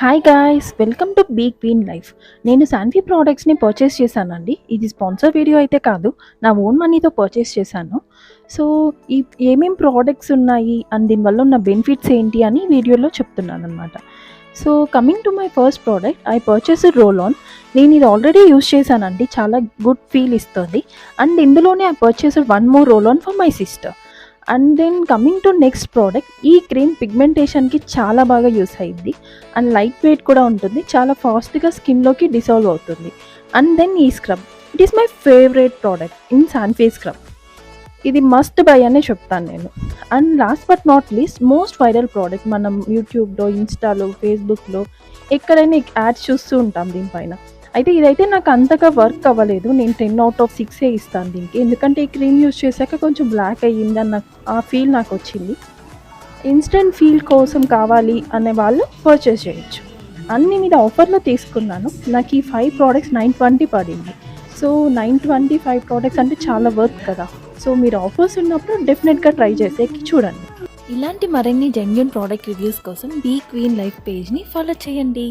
Hi guys! Welcome to B Queen Life. నేను Shanvi ప్రోడక్ట్స్‌ని purchase చేశానండి. ఇది స్పాన్సర్ వీడియో అయితే కాదు. నా ఓన్ మనీతో పర్చేస్ చేశాను. సో, ఈ ఏమేం ప్రోడక్ట్స్ ఉన్నాయి అండ్ దీనివల్ల ఉన్న బెనిఫిట్స్ ఏంటి అని వీడియోలో చెప్తున్నాననమాట. So, coming to my first product I purchased roll on. నేను ఇది ఆల్రెడీ యూజ్ చేశానండి. చాలా గుడ్ ఫీల్ ఇస్తుంది. అండ్ ఇందులోనే I purchased one more roll on for my sister. And then coming to next product, ఈ క్రీమ్ పిగ్మెంటేషన్‌కి చాలా బాగా యూజ్ అయ్యిద్ది. అండ్ లైట్ వెయిట్ కూడా ఉంటుంది. చాలా ఫాస్ట్‌గా స్కిన్‌లోకి డిసాల్వ్ అవుతుంది. అండ్ దెన్ ఈ scrub, it is my favourite product in సన్‌ఫే స్క్రబ్. ఇది మస్ట్ బై అనే చెప్తాను నేను. And last but not least most viral product, మనం యూట్యూబ్‌లో, ఇన్‌స్టాలో, ఫేస్‌బుక్‌లో ఎక్కడైనా యాడ్స్ చూస్తూ ఉంటాం దీనిపైన. అయితే ఇదైతే నాకు అంతగా వర్క్ అవ్వలేదు. నేను 10/6 ఇస్తాను దీనికి. ఎందుకంటే ఈ క్రీమ్ యూజ్ చేశాక కొంచెం బ్లాక్ అయ్యిందన్న ఆ ఫీల్ నాకొచ్చింది. ఇన్‌స్టంట్ ఫీల్ కోసం కావాలి అనే వాళ్ళు పర్చేస్ చేయొచ్చు. అన్నీ మీద ఆఫర్‌లో తీసుకున్నాను. నాకు ఈ 5 ప్రోడక్ట్స్ 920 పడింది. సో, 925 ప్రోడక్ట్స్ అంటే చాలా వర్త్ కదా! సో, మీరు ఆఫర్స్ ఉన్నప్పుడు డెఫినెట్‌గా ట్రై చేసేకి చూడండి. ఇలాంటి మరిన్ని జెన్యూన్ ప్రోడక్ట్ రివ్యూస్ కోసం బీ క్వీన్ లైఫ్ పేజ్ని ఫాలో చేయండి.